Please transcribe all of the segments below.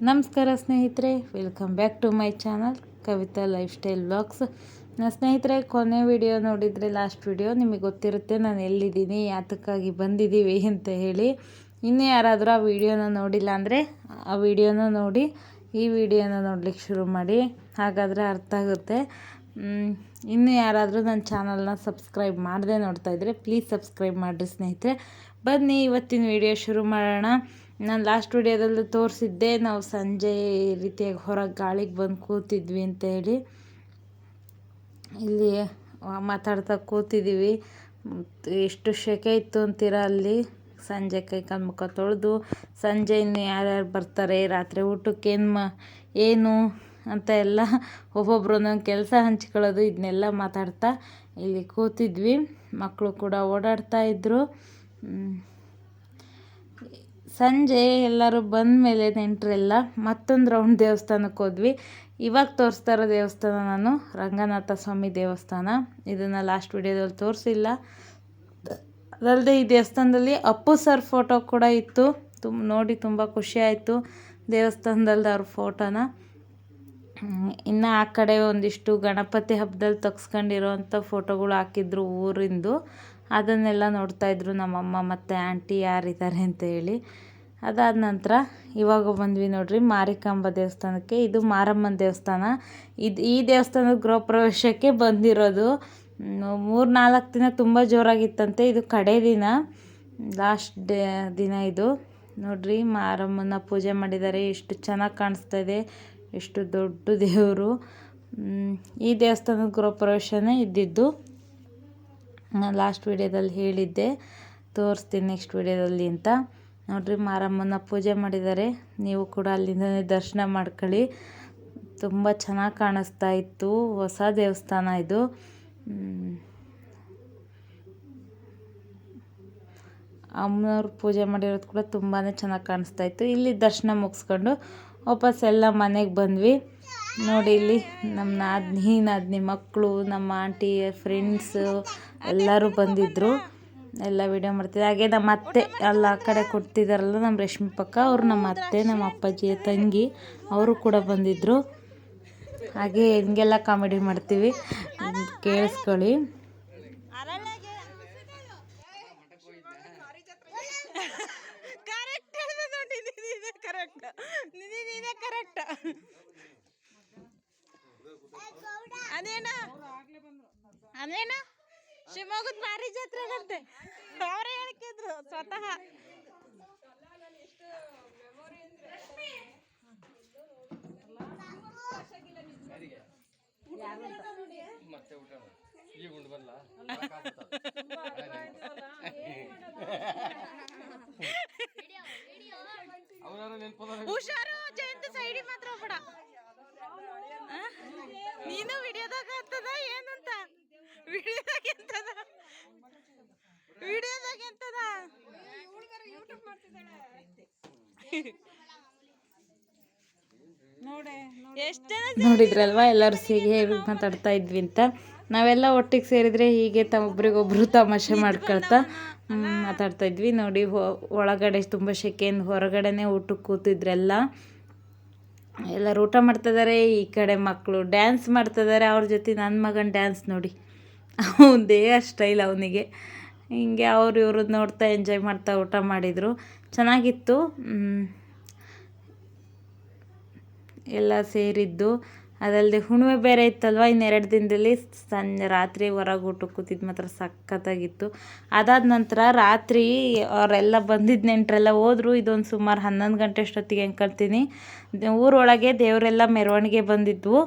ನಮಸ್ಕಾರ ಸ್ನೇಹಿತರೆ, welcome back to my channel Kavita life style vlogs. ಸ್ನೇಹಿತರೆ, ಕೊನೆ ವಿಡಿಯೋ ನೋಡಿದರೆ ಲಾಸ್ಟ್ ವಿಡಿಯೋ ನಿಮಗೆ ಗೊತ್ತಿರುತ್ತೆ ನಾನು ಎಲ್ಲಿದ್ದೀನಿ, ಯಾತಕ್ಕಾಗಿ ಬಂದಿದ್ದೀವಿ ಅಂತ ಹೇಳಿ. ಇನ್ನೂ ಯಾರಾದರೂ ಆ ವಿಡಿಯೋನ ನೋಡಿಲ್ಲ ಅಂದರೆ ಆ ವಿಡಿಯೋನ ನೋಡಿ ಈ ವಿಡಿಯೋನ ನೋಡ್ಲಿಕ್ಕೆ ಶುರು ಮಾಡಿ, ಹಾಗಾದರೆ ಅರ್ಥ ಆಗುತ್ತೆ. ಇನ್ನೂ ಯಾರಾದರೂ ನನ್ನ ಚಾನಲ್ನ ಸಬ್ಸ್ಕ್ರೈಬ್ ಮಾಡದೆ ನೋಡ್ತಾಯಿದ್ರೆ ಪ್ಲೀಸ್ ಸಬ್ಸ್ಕ್ರೈಬ್ ಮಾಡಿರಿ ಸ್ನೇಹಿತರೆ. ಬನ್ನಿ ಇವತ್ತಿನ ವಿಡಿಯೋ ಶುರು ಮಾಡೋಣ. ನಾನು ಲಾಸ್ಟ್ ವಿಡಿಯೋದಲ್ಲೂ ತೋರಿಸಿದ್ದೆ ನಾವು ಸಂಜೆ ಈ ರೀತಿಯಾಗಿ ಹೊರಗೆ ಗಾಳಿಗೆ ಬಂದು ಕೂತಿದ್ವಿ ಅಂತ ಹೇಳಿ. ಇಲ್ಲಿ ಮಾತಾಡ್ತಾ ಕೂತಿದ್ದೀವಿ. ಎಷ್ಟು ಸೆಕೆ ಇತ್ತು ಅಂತೀರ ಅಲ್ಲಿ. ಸಂಜೆ ಕೈ ಕಾಲು ಮುಖ ತೊಳೆದು ಸಂಜೆ ಇನ್ನು ಯಾರ್ಯಾರು ಬರ್ತಾರೆ, ರಾತ್ರಿ ಊಟಕ್ಕೆ ಏನು ಅಂತ ಎಲ್ಲ ಒಬ್ಬೊಬ್ರು ಒಂದೊಂದು ಕೆಲಸ ಹಂಚ್ಕೊಳ್ಳೋದು, ಇದನ್ನೆಲ್ಲ ಮಾತಾಡ್ತಾ ಇಲ್ಲಿ ಕೂತಿದ್ವಿ. ಮಕ್ಕಳು ಕೂಡ ಓಡಾಡ್ತಾ ಇದ್ದರು. ಸಂಜೆ ಎಲ್ಲರೂ ಬಂದ ಮೇಲೆ ನೆಂಟರೆಲ್ಲ ಮತ್ತೊಂದು ರೌಂಡ್ ದೇವಸ್ಥಾನಕ್ಕೆ ಹೋದ್ವಿ. ಇವಾಗ ತೋರಿಸ್ತಾ ಇರೋ ದೇವಸ್ಥಾನ ನಾನು ರಂಗನಾಥ ಸ್ವಾಮಿ ದೇವಸ್ಥಾನ. ಇದನ್ನು ಲಾಸ್ಟ್ ವಿಡಿಯೋದಲ್ಲಿ ತೋರಿಸಿಲ್ಲ. ಅದಲ್ಲದೆ ಈ ದೇವಸ್ಥಾನದಲ್ಲಿ ಅಪ್ಪು ಸರ್ ಫೋಟೋ ಕೂಡ ಇತ್ತು. ನೋಡಿ ತುಂಬ ಖುಷಿ ಆಯಿತು ದೇವಸ್ಥಾನದಲ್ಲಿ ಅವ್ರ ಫೋಟೋನ. ಇನ್ನು ಆ ಕಡೆ ಒಂದಿಷ್ಟು ಗಣಪತಿ ಹಬ್ಬದಲ್ಲಿ ತೆಗ್ಸ್ಕೊಂಡಿರೋವಂಥ ಫೋಟೋಗಳು ಹಾಕಿದ್ರು ಊರಿಂದು. ಅದನ್ನೆಲ್ಲ ನೋಡ್ತಾಯಿದ್ರು ನಮ್ಮಮ್ಮ ಮತ್ತು ಆಂಟಿ ಯಾರಿದ್ದಾರೆ ಅಂತ ಹೇಳಿ. ಅದಾದ ನಂತರ ಇವಾಗ ಬಂದ್ವಿ ನೋಡ್ರಿ ಮಾರಿಕಾಂಬ ದೇವಸ್ಥಾನಕ್ಕೆ. ಇದು ಮಾರಮ್ಮನ ದೇವಸ್ಥಾನ. ಈ ದೇವಸ್ಥಾನದ ಗೃಹ ಪ್ರವೇಶಕ್ಕೆ ಬಂದಿರೋದು. 3-4 ದಿನ ತುಂಬ ಜೋರಾಗಿತ್ತಂತೆ. ಇದು ಕಡೆ ದಿನ, ಲಾಸ್ಟ್ ದಿನ ಇದು. ನೋಡ್ರಿ ಮಾರಮ್ಮನ ಪೂಜೆ ಮಾಡಿದ್ದಾರೆ. ಎಷ್ಟು ಚೆನ್ನಾಗಿ ಕಾಣಿಸ್ತಾ ಇದೆ, ಎಷ್ಟು ದೊಡ್ಡ ದೇವರು. ಈ ದೇವಸ್ಥಾನದ ಗೃಹ ಪ್ರವೇಶನೇ ಇದ್ದಿದ್ದು. ನಾನು ಲಾಸ್ಟ್ ವಿಡಿಯೋದಲ್ಲಿ ಹೇಳಿದ್ದೆ ತೋರಿಸ್ತೀನಿ ನೆಕ್ಸ್ಟ್ ವಿಡಿಯೋದಲ್ಲಿ ಅಂತ. ನೋಡ್ರಿ ಮಾರಮ್ಮನ ಪೂಜೆ ಮಾಡಿದ್ದಾರೆ. ನೀವು ಕೂಡ ಅಲ್ಲಿಂದನೇ ದರ್ಶನ ಮಾಡ್ಕೊಳ್ಳಿ. ತುಂಬ ಚೆನ್ನಾಗಿ ಕಾಣಿಸ್ತಾ ಇತ್ತು. ಹೊಸ ದೇವಸ್ಥಾನ ಇದು. ಅಮ್ಮನವ್ರು ಪೂಜೆ ಮಾಡಿರೋದು ಕೂಡ ತುಂಬಾ ಚೆನ್ನಾಗಿ ಕಾಣಿಸ್ತಾ ಇತ್ತು. ಇಲ್ಲಿ ದರ್ಶನ ಮುಗಿಸ್ಕೊಂಡು ವಾಪಸ್ ಎಲ್ಲ ಮನೆಗೆ ಬಂದ್ವಿ. ನೋಡಿ ಇಲ್ಲಿ ನಮ್ಮ ನಾದಿನಿ ಮಕ್ಕಳು, ನಮ್ಮ ಆಂಟಿ ಫ್ರೆಂಡ್ಸು ಎಲ್ಲರೂ ಬಂದಿದ್ದರು. ಎಲ್ಲ ವಿಡಿಯೋ ಮಾಡ್ತಿದ್ದೆ. ಹಾಗೆ ನಮ್ಮ ಅತ್ತೆ ಎಲ್ಲ ಆ ಕಡೆ ಕೊಡ್ತಿದ್ದಾರಲ್ಲ ನಮ್ಮ ರೇಷ್ಮೆ ಪಕ್ಕ, ಅವರು ನಮ್ಮ ಅತ್ತೆ, ನಮ್ಮ ಅಪ್ಪಾಜಿಯ ತಂಗಿ, ಅವರು ಕೂಡ ಬಂದಿದ್ದರು. ಹಾಗೆ ಹಿಂಗೆಲ್ಲ ಕಾಮಿಡಿ ಮಾಡ್ತೀವಿ, ಕೇಳಿಸ್ಕೊಳ್ಳಿ. ಅದೇನ ಶಿವಮೊಗ್ಗದ ಮಾರಿ ಜಾತ್ರೆಗಂತೆ ಅವರೇ ಹೇಳ್ತಿದ್ರು ಸ್ವತಃ. ಹುಷಾರು ಜಯಂತಿ ಸೈಡಿ ಮಾತ್ರ ಹೋಗ್ಬೇಡ. ನೀನು ವಿಡಿಯೋದಾಗ ಆಗ್ತದ ಏನಂತ, ವಿಡಿಯೋದಾಗ ಎಂತದ ನೋಡಿದ್ರಲ್ವಾ ಎಲ್ಲರೂ ಸೇರಿ ಹೇಗೆ ಮಾತಾಡ್ತಾ ಇದ್ವಿ ಅಂತ. ನಾವೆಲ್ಲ ಒಟ್ಟಿಗೆ ಸೇರಿದರೆ ಹೀಗೆ ಒಬ್ರಿಗೊಬ್ರು ತಮಾಷೆ ಮಾಡ್ಕೊಳ್ತಾ ಮಾತಾಡ್ತಾ ಇದ್ವಿ. ನೋಡಿ ಒಳಗಡೆ ತುಂಬ ಸೆಕೆಂಡ್, ಹೊರಗಡೆನೇ ಊಟಕ್ಕೆ ಕೂತಿದ್ರೆಲ್ಲ. ಎಲ್ಲರೂ ಊಟ ಮಾಡ್ತಿದ್ದಾರೆ. ಈ ಕಡೆ ಮಕ್ಕಳು ಡ್ಯಾನ್ಸ್ ಮಾಡ್ತಿದ್ದಾರೆ. ಅವ್ರ ಜೊತೆ ನನ್ನ ಮಗನ ಡ್ಯಾನ್ಸ್ ನೋಡಿ, ಅವನದೇ ಸ್ಟೈಲ್ ಅವನಿಗೆ. ಹಿಂಗೆ ಅವರು ಇವರು ನೋಡ್ತಾ ಎಂಜಾಯ್ ಮಾಡ್ತಾ ಊಟ ಮಾಡಿದರು. ಚೆನ್ನಾಗಿತ್ತು ಎಲ್ಲ ಸೇರಿದ್ದು. ಅದಲ್ಲದೆ ಹುಣ್ಣಿಮೆ ಬೇರೆ ಇತ್ತಲ್ವ, ಇನ್ನು 2 ದಿನದಲ್ಲಿ ರಾತ್ರಿ ಹೊರಗೆ ಊಟಕ್ಕೆ ಕೂತಿದ್ದು ಮಾತ್ರ ಸಖತ್ತಾಗಿತ್ತು. ಅದಾದ ನಂತರ ರಾತ್ರಿ ಅವರೆಲ್ಲ ಬಂದಿದ್ದ ನೆಂಟರೆಲ್ಲ ಹೋದರು. ಇದೊಂದು ಸುಮಾರು 11 ಗಂಟೆ ಅಷ್ಟೊತ್ತಿಗೆ ಅಂದ್ಕೊಳ್ತೀನಿ. ಊರೊಳಗೆ ದೇವರೆಲ್ಲ ಮೆರವಣಿಗೆ ಬಂದಿದ್ವು.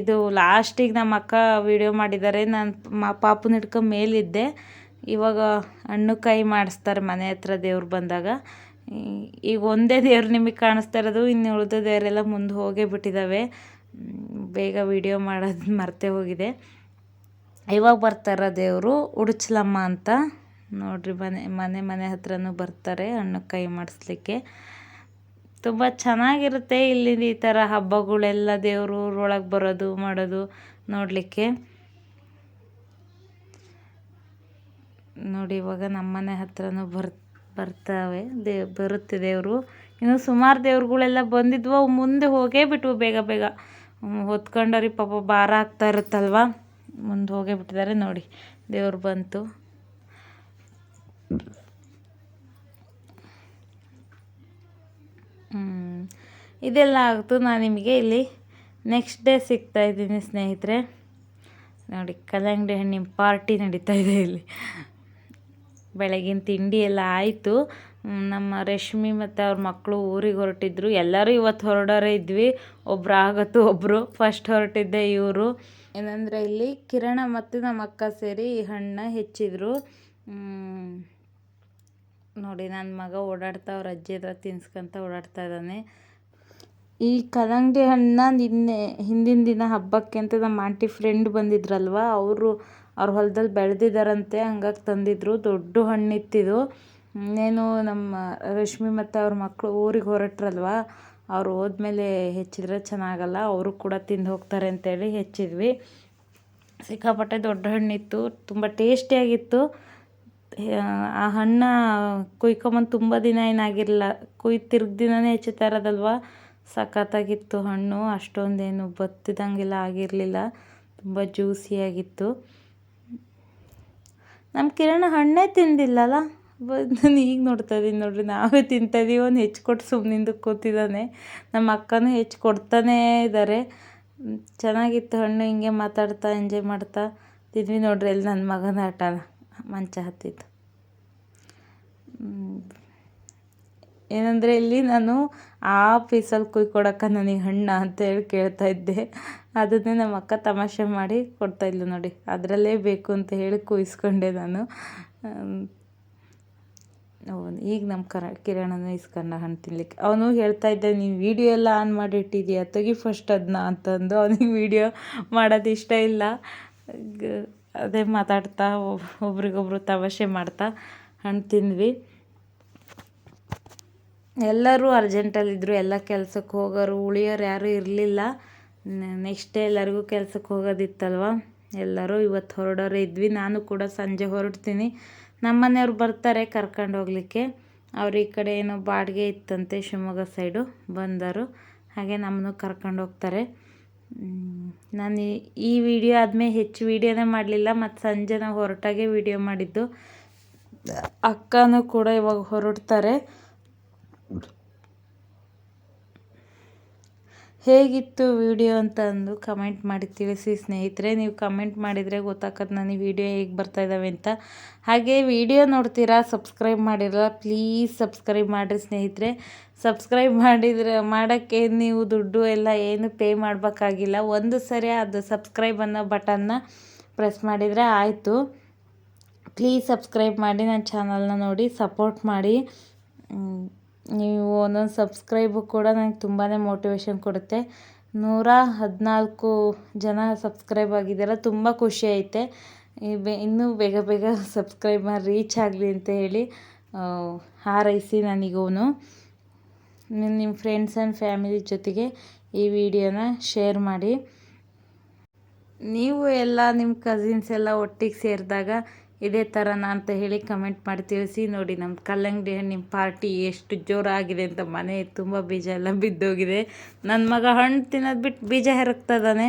ಇದು ಲಾಸ್ಟಿಗೆ ನಮ್ಮ ಅಕ್ಕ ವಿಡಿಯೋ ಮಾಡಿದ್ದಾರೆ. ನಾನು ಪಾಪುನ ಹಿಡ್ಕೊಂಡು ಮೇಲಿದ್ದೆ. ಇವಾಗ ಹಣ್ಣು ಕಾಯಿ ಮಾಡಿಸ್ತಾರೆ ಮನೆ ಹತ್ರ ದೇವ್ರು ಬಂದಾಗ. ಈಗ ಒಂದೇ ದೇವ್ರು ನಿಮಗೆ ಕಾಣಿಸ್ತಾ ಇರೋದು, ಇನ್ನು ಉಳಿದ ದೇವರೆಲ್ಲ ಮುಂದೆ ಹೋಗೇ ಬಿಟ್ಟಿದ್ದಾವೆ. ಬೇಗ ವಿಡಿಯೋ ಮಾಡೋದು ಮರ್ತೇ ಹೋಗಿದೆ. ಇವಾಗ ಬರ್ತಾರ ದೇವರು ಉಡುಚಲಮ್ಮ ಅಂತ. ನೋಡ್ರಿ ಮನೆ ಹತ್ರನೂ ಬರ್ತಾರೆ ಹಣ್ಣು ಕಾಯಿ ಮಾಡಿಸ್ಲಿಕ್ಕೆ. ತುಂಬ ಚೆನ್ನಾಗಿರುತ್ತೆ ಇಲ್ಲಿ ಈ ಥರ ಹಬ್ಬಗಳೆಲ್ಲ, ದೇವರು ಊರೊಳಗೆ ಬರೋದು ಮಾಡೋದು ನೋಡಲಿಕ್ಕೆ. ನೋಡಿ ಇವಾಗ ನಮ್ಮನೆ ಹತ್ರನೂ ಬರುತ್ತೆ ದೇವರು. ಇನ್ನು ಸುಮಾರು ದೇವ್ರುಗಳೆಲ್ಲ ಬಂದಿದ್ವು, ಅವು ಮುಂದೆ ಹೋಗೇ ಬಿಟ್ವು ಬೇಗ ಬೇಗ. ಹೊತ್ಕೊಂಡವ್ರಿಗೆ ಪಾಪ ಭಾರ ಆಗ್ತಾ ಇರುತ್ತಲ್ವ, ಮುಂದೆ ಹೋಗೇ ಬಿಟ್ಟಿದ್ದಾರೆ. ನೋಡಿ ದೇವ್ರು ಬಂತು. ಇದೆಲ್ಲ ಆಗ್ತು. ನಾನು ನಿಮಗೆ ಇಲ್ಲಿ ನೆಕ್ಸ್ಟ್ ಡೇ ಸಿಗ್ತಾಯಿದ್ದೀನಿ ಸ್ನೇಹಿತರೆ. ನೋಡಿ ಕಲ್ಲಂಗಡಿ ಹಣ್ಣಿನ ಪಾರ್ಟಿ ನಡೀತಾ ಇದೆ ಇಲ್ಲಿ. ಬೆಳಗಿನ ತಿಂಡಿ ಎಲ್ಲ ಆಯಿತು. ನಮ್ಮ ರೇಷ್ಮಿ ಮತ್ತು ಅವ್ರ ಮಕ್ಕಳು ಊರಿಗೆ ಹೊರಟಿದ್ರು. ಎಲ್ಲರೂ ಇವತ್ತು ಹೊರಡೋರೇ ಇದ್ವಿ. ಒಬ್ರು ಆಗತ್ತು, ಒಬ್ಬರು ಫಸ್ಟ್ ಹೊರಟಿದ್ದೆ ಇವರು. ಏನಂದರೆ ಇಲ್ಲಿ ಕಿರಣ ಮತ್ತು ನಮ್ಮ ಅಕ್ಕ ಸೇರಿ ಈ ಹಣ್ಣನ್ನ ಹೆಚ್ಚಿದ್ರು. ನೋಡಿ ನನ್ನ ಮಗ ಓಡಾಡ್ತಾ ಅವ್ರ ಅಜ್ಜಿ ಹತ್ರ ತಿನ್ಸ್ಕೊಂತ ಓಡಾಡ್ತಾ ಇದ್ದಾನೆ. ಈ ಕಲ್ಲಂಗಡಿ ಹಣ್ಣನ್ನ ಹಿಂದಿನ ದಿನ ಹಬ್ಬಕ್ಕೆ ಅಂತ ನಮ್ಮ ಆಂಟಿ ಫ್ರೆಂಡ್ ಬಂದಿದ್ರಲ್ವ, ಅವ್ರ ಹೊಲದಲ್ಲಿ ಬೆಳೆದಿದ್ದಾರಂತೆ, ಹಂಗಾಗಿ ತಂದಿದ್ರು. ದೊಡ್ಡ ಹಣ್ಣಿತ್ತಿದು. ಇನ್ನೇನು ನಮ್ಮ ರಶ್ಮಿ ಮತ್ತು ಅವ್ರ ಮಕ್ಕಳು ಊರಿಗೆ ಹೊರಟ್ರಲ್ವ, ಅವ್ರು ಹೋದ್ಮೇಲೆ ಹೆಚ್ಚಿದ್ರೆ ಚೆನ್ನಾಗಲ್ಲ, ಅವರು ಕೂಡ ತಿಂದು ಹೋಗ್ತಾರೆ ಅಂತೇಳಿ ಹೆಚ್ಚಿದ್ವಿ. ಸಿಕ್ಕಾಪಟ್ಟೆ ದೊಡ್ಡ ಹಣ್ಣಿತ್ತು, ತುಂಬ ಟೇಸ್ಟಿಯಾಗಿತ್ತು. ಆ ಹಣ್ಣು ಕುಯ್ಕೊಂಬಂದು ತುಂಬ ದಿನ ಏನಾಗಿರಲಿಲ್ಲ, ತಿರ್ಗಿ ದಿನವೇ ಹೆಚ್ಚುತ್ತಾ ಇರೋದಲ್ವ, ಸಖತ್ತಾಗಿತ್ತು ಹಣ್ಣು. ಅಷ್ಟೊಂದೇನು ಬತ್ತಿದಂಗೆಲ್ಲ ಆಗಿರಲಿಲ್ಲ, ತುಂಬ ಜ್ಯೂಸಿಯಾಗಿತ್ತು. ನಮ್ಮ ಕಿರಣ ಹಣ್ಣೇ ತಿಂದಿಲ್ಲಲ್ಲ, ನಾನು ಈಗ ನೋಡ್ತಾ ಇದ್ದೀನಿ. ನೋಡ್ರಿ, ನಾವೇ ತಿಂತಾಯಿದ್ದೀವಿ, ಅವ್ನು ಹೆಚ್ಚಿಕೊಟ್ಟು ಸುಮ್ಮನಿಂದ ಕೂತಿದ್ದಾನೆ. ನಮ್ಮ ಅಕ್ಕನೂ ಹೆಚ್ಚಿಕೊಡ್ತಾನೇ ಇದ್ದಾರೆ. ಚೆನ್ನಾಗಿತ್ತು ಹಣ್ಣು. ಹಿಂಗೆ ಮಾತಾಡ್ತಾ ಎಂಜಾಯ್ ಮಾಡ್ತಾ ತಿಂದ್ವಿ. ನೋಡ್ರಿ ಎಲ್ಲಿ ನನ್ನ ಮಗನ ಆಟನ ಮಂಚ ಹತ್ತಿತ್ತು. ಏನಂದರೆ ಇಲ್ಲಿ ನಾನು ಆ ಪೀಸಲ್ಲಿ ಕುಯ್ಕೊಡಕ್ಕ ನನಗೆ ಹಣ್ಣು ಅಂತೇಳಿ ಕೇಳ್ತಾ ಇದ್ದೆ. ಅದನ್ನೇ ನಮ್ಮ ಅಕ್ಕ ತಮಾಷೆ ಮಾಡಿ ಕೊಡ್ತಾಯಿದ್ಲು. ನೋಡಿ ಅದರಲ್ಲೇ ಬೇಕು ಅಂತ ಹೇಳಿ ಕುಯ್ಸ್ಕೊಂಡೆ ನಾನು. ಈಗ ನಮ್ಮ ಕಿರಣನೂ ಇಸ್ಕೊಂಡ ಹಣ್ಣು ತಿನ್ಲಿಕ್ಕೆ. ಅವನು ಹೇಳ್ತಾ ಇದ್ದೆ, ನೀನು ವೀಡಿಯೋ ಎಲ್ಲ ಆನ್ ಮಾಡಿ ಇಟ್ಟಿದ್ದೀಯ, ತೆಗಿ ಫಸ್ಟ್ ಅದನ್ನ ಅಂತಂದು. ಅವನಿಗೆ ವೀಡಿಯೋ ಮಾಡೋದು ಇಷ್ಟ ಇಲ್ಲ. ಅದೇ ಮಾತಾಡ್ತಾ ಒಬ್ರಿಗೊಬ್ರು ತಮಾಷೆ ಮಾಡ್ತಾ ಹಣ್ಣು ತಿಂದ್ವಿ. ಎಲ್ಲರೂ ಅರ್ಜೆಂಟಲ್ಲಿದ್ದರು, ಎಲ್ಲ ಕೆಲಸಕ್ಕೆ ಹೋಗೋರು, ಉಳಿಯೋರು ಯಾರೂ ಇರಲಿಲ್ಲ. ನೆಕ್ಸ್ಟ್ ಡೇ ಎಲ್ಲರಿಗೂ ಕೆಲಸಕ್ಕೆ ಹೋಗೋದಿತ್ತಲ್ವ, ಎಲ್ಲರೂ ಇವತ್ತು ಹೊರಡೋರೇ ಇದ್ವಿ. ನಾನು ಕೂಡ ಸಂಜೆ ಹೊರಡ್ತೀನಿ. ನಮ್ಮ ಮನೆಯವ್ರು ಬರ್ತಾರೆ ಕರ್ಕೊಂಡು ಹೋಗಲಿಕ್ಕೆ. ಅವ್ರು ಈ ಕಡೆ ಏನೋ ಬಾಡಿಗೆ ಇತ್ತಂತೆ ಶಿವಮೊಗ್ಗ ಸೈಡು, ಬಂದರು. ಹಾಗೆ ನಮ್ಮನ್ನು ಕರ್ಕೊಂಡು ಹೋಗ್ತಾರೆ. ನಾನು ಈ ವಿಡಿಯೋ ಆದಮೇಲೆ ಹೆಚ್ಚು ವೀಡಿಯೋನೇ ಮಾಡಲಿಲ್ಲ. ಮತ್ತು ಸಂಜೆ ನಾವು ಹೊರಟಾಗೆ ವೀಡಿಯೋ ಮಾಡಿದ್ದು. ಅಕ್ಕನೂ ಕೂಡ ಇವಾಗ ಹೊರಡ್ತಾರೆ. ಹೇಗಿತ್ತು ವಿಡಿಯೋ ಅಂತ ಅಂದು ಕಮೆಂಟ್ ಮಾಡಿ ತಿಳಿಸಿ ಸ್ನೇಹಿತರೆ. ನೀವು ಕಮೆಂಟ್ ಮಾಡಿದರೆ ಗೊತ್ತಾಗತ್ತೆ ನನಗೆ ವಿಡಿಯೋ ಹೇಗೆ ಬರ್ತಾಯಿದ್ದಾವೆ ಅಂತ. ಹಾಗೆ ವಿಡಿಯೋ ನೋಡ್ತೀರಾ, ಸಬ್ಸ್ಕ್ರೈಬ್ ಮಾಡಿರಲ್ಲ, ಪ್ಲೀಸ್ ಸಬ್ಸ್ಕ್ರೈಬ್ ಮಾಡಿರಿ ಸ್ನೇಹಿತರೆ. ಸಬ್ಸ್ಕ್ರೈಬ್ ಮಾಡೋಕ್ಕೆ ನೀವು ದುಡ್ಡು ಎಲ್ಲ ಏನು ಪೇ ಮಾಡಬೇಕಾಗಿಲ್ಲ. ಒಂದು ಸರಿ ಅದು ಸಬ್ಸ್ಕ್ರೈಬ್ ಅನ್ನೋ ಬಟನ್ನ ಪ್ರೆಸ್ ಮಾಡಿದರೆ ಆಯಿತು. ಪ್ಲೀಸ್ ಸಬ್ಸ್ಕ್ರೈಬ್ ಮಾಡಿ, ನನ್ನ ಚಾನಲ್ನ ನೋಡಿ ಸಪೋರ್ಟ್ ಮಾಡಿ. ನೀವು ಒಂದೊಂದು ಸಬ್ಸ್ಕ್ರೈಬು ಕೂಡ ನನಗೆ ತುಂಬಾ ಮೋಟಿವೇಶನ್ ಕೊಡುತ್ತೆ. 114 ಜನ ಸಬ್ಸ್ಕ್ರೈಬ್ ಆಗಿದ್ದಾರೆ, ತುಂಬ ಖುಷಿ ಐತೆ. ಇನ್ನೂ ಬೇಗ ಬೇಗ ಸಬ್ಸ್ಕ್ರೈಬ್ ಮಾಡಿ ರೀಚ್ ಆಗಲಿ ಅಂತ ಹೇಳಿ ಹಾರೈಸಿ ನನಗೂ. ನಿಮ್ಮ ಫ್ರೆಂಡ್ಸ್ ಆ್ಯಂಡ್ ಫ್ಯಾಮಿಲಿ ಜೊತೆಗೆ ಈ ವಿಡಿಯೋನ ಶೇರ್ ಮಾಡಿ. ನೀವು ಎಲ್ಲ ನಿಮ್ಮ ಕಸಿನ್ಸ್ ಎಲ್ಲ ಒಟ್ಟಿಗೆ ಸೇರಿದಾಗ ಇದೇ ಥರನಾ ಅಂತ ಹೇಳಿ ಕಮೆಂಟ್ ಮಾಡಿ ತಿಳಿಸಿ. ನೋಡಿ ನಮ್ಮ ಕಲ್ಲಂಗಡಿ ಹಣ್ಣಿನ ಪಾರ್ಟಿ ಎಷ್ಟು ಜೋರಾಗಿದೆ ಅಂತ. ಮನೆ ತುಂಬ ಬೀಜ ಎಲ್ಲ ಬಿದ್ದೋಗಿದೆ. ನನ್ನ ಮಗ ಹಣ್ಣು ತಿನ್ನೋದು ಬಿಟ್ಟು ಬೀಜ ಹೆರಕ್ತಾ ಇದ್ದಾನೆ.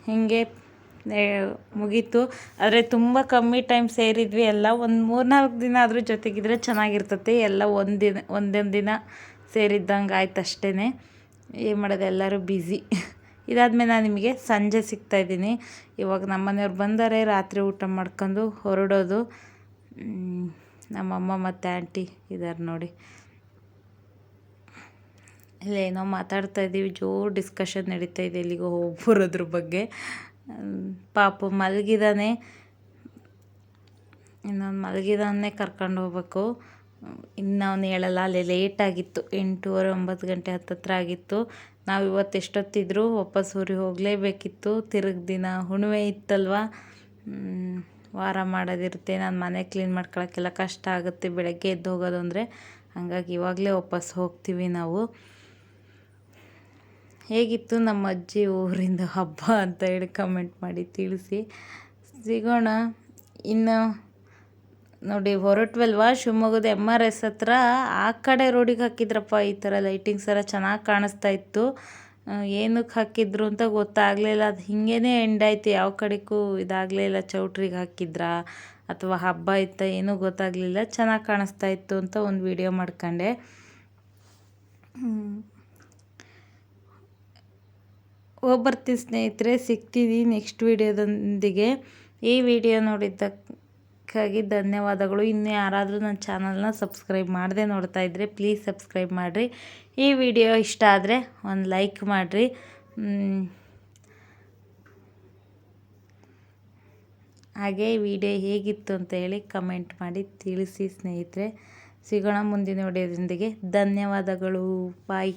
ಹೀಗೆ ಮುಗೀತು. ಆದರೆ ತುಂಬ ಕಮ್ಮಿ ಟೈಮ್ ಸೇರಿದ್ವಿ ಎಲ್ಲ. ಒಂದು 3-4 ದಿನ ಆದರೂ ಜೊತೆಗಿದ್ರೆ ಚೆನ್ನಾಗಿರ್ತೈತಿ. ಎಲ್ಲ ಒಂದೊಂದು ದಿನ ಸೇರಿದ್ದಂಗೆ ಆಯ್ತು ಅಷ್ಟೇ. ಏನು ಮಾಡೋದು, ಎಲ್ಲರೂ ಬ್ಯುಸಿ. ಇದಾದಮೇಲೆ ನಾನು ನಿಮಗೆ ಸಂಜೆ ಸಿಗ್ತಾಯಿದ್ದೀನಿ. ಇವಾಗ ನಮ್ಮ ಮನೆಯವ್ರು ಬಂದರೆ ರಾತ್ರಿ ಊಟ ಮಾಡ್ಕೊಂಡು ಹೊರಡೋದು. ನಮ್ಮಮ್ಮ ಮತ್ತು ಆಂಟಿ ಇದ್ದಾರೆ ನೋಡಿ. ಇಲ್ಲೇನೋ ಮಾತಾಡ್ತಾ ಇದ್ದೀವಿ, ಜೋರು ಡಿಸ್ಕಷನ್ ನಡೀತಾ ಇದೆ ಇಲ್ಲಿಗೆ ಹೋಗ್ಬರೋದ್ರ ಬಗ್ಗೆ. ಪಾಪ ಮಲಗಿದಾನೆ, ಇನ್ನೊಂದು ಮಲಗಿದಾನೆ ಕರ್ಕೊಂಡು ಹೋಗ್ಬೇಕು. ಇನ್ನು ಅವನು ಹೇಳಲ್ಲ. ಅಲ್ಲಿ ಲೇಟಾಗಿತ್ತು, 8:30-9 ಗಂಟೆ ಹತ್ತತ್ರ ಆಗಿತ್ತು. ನಾವು ಇವತ್ತು ಎಷ್ಟೊತ್ತಿದ್ರು ವಾಪಸ್ ಊರಿಗೆ ಹೋಗಲೇಬೇಕಿತ್ತು. ತಿರುಗಿ ದಿನ ಹುಣ್ಣಿಮೆ ಇತ್ತಲ್ವ, ವಾರ ಮಾಡೋದಿರುತ್ತೆ. ನಾನು ಮನೆ ಕ್ಲೀನ್ ಮಾಡ್ಕೊಳಕ್ಕೆಲ್ಲ ಕಷ್ಟ ಆಗುತ್ತೆ ಬೆಳಗ್ಗೆ ಎದ್ದು ಹೋಗೋದು ಅಂದರೆ. ಹಾಗಾಗಿ ಇವಾಗಲೇ ವಾಪಸ್ ಹೋಗ್ತೀವಿ ನಾವು. ಹೇಗಿತ್ತು ನಮ್ಮ ಅಜ್ಜಿ ಊರಿಂದ ಹಬ್ಬ ಅಂತ ಹೇಳಿ ಕಮೆಂಟ್ ಮಾಡಿ ತಿಳಿಸಿ. ಸಿಗೋಣ ಇನ್ನು ನೋಡಿ ಹೊರಟ್ವಲ್ವಾ ಶಿವಮೊಗ್ಗದ MRS ಹತ್ರ ಆ ಕಡೆ ರೋಡಿಗೆ ಹಾಕಿದ್ರಪ್ಪ. ಈ ಥರ ಲೈಟಿಂಗ್ಸ್ ಎಲ್ಲ ಚೆನ್ನಾಗಿ ಕಾಣಿಸ್ತಾ ಇತ್ತು. ಏನಕ್ಕೆ ಹಾಕಿದ್ರು ಅಂತ ಗೊತ್ತಾಗಲಿಲ್ಲ. ಅದು ಹಿಂಗೇ ಎಂಡ್ ಆಯ್ತು, ಯಾವ ಕಡೆಗೂ ಇದಾಗಲಿಲ್ಲ. ಚೌಟ್ರಿಗೆ ಹಾಕಿದ್ರಾ ಅಥವಾ ಹಬ್ಬ ಇತ್ತ ಏನೂ ಗೊತ್ತಾಗಲಿಲ್ಲ. ಚೆನ್ನಾಗಿ ಕಾಣಿಸ್ತಾ ಇತ್ತು ಅಂತ ಒಂದು ವಿಡಿಯೋ ಮಾಡ್ಕೊಂಡೆ. ಹೋಗ್ಬರ್ತೀನಿ ಸ್ನೇಹಿತರೆ, ಸಿಗ್ತೀನಿ ನೆಕ್ಸ್ಟ್ ವಿಡಿಯೋದೊಂದಿಗೆ. ಈ ವಿಡಿಯೋ ನೋಡಿದ್ದಕ್ಕಾಗಿ ಧನ್ಯವಾದಗಳು. ಇನ್ನು ಯಾರಾದರೂ ನನ್ನ ಚಾನಲ್ನ ಸಬ್ಸ್ಕ್ರೈಬ್ ಮಾಡದೆ ನೋಡ್ತಾ ಇದ್ದರೆ ಪ್ಲೀಸ್ ಸಬ್ಸ್ಕ್ರೈಬ್ ಮಾಡಿರಿ. ಈ ವಿಡಿಯೋ ಇಷ್ಟ ಆದರೆ ಒಂದು ಲೈಕ್ ಮಾಡಿರಿ. ಹಾಗೆ ಈ ವಿಡಿಯೋ ಹೇಗಿತ್ತು ಅಂತ ಹೇಳಿ ಕಮೆಂಟ್ ಮಾಡಿ ತಿಳಿಸಿ ಸ್ನೇಹಿತರೆ. ಸಿಗೋಣ ಮುಂದಿನ ವಿಡಿಯೋದೊಂದಿಗೆ. ಧನ್ಯವಾದಗಳು. ಬಾಯ್.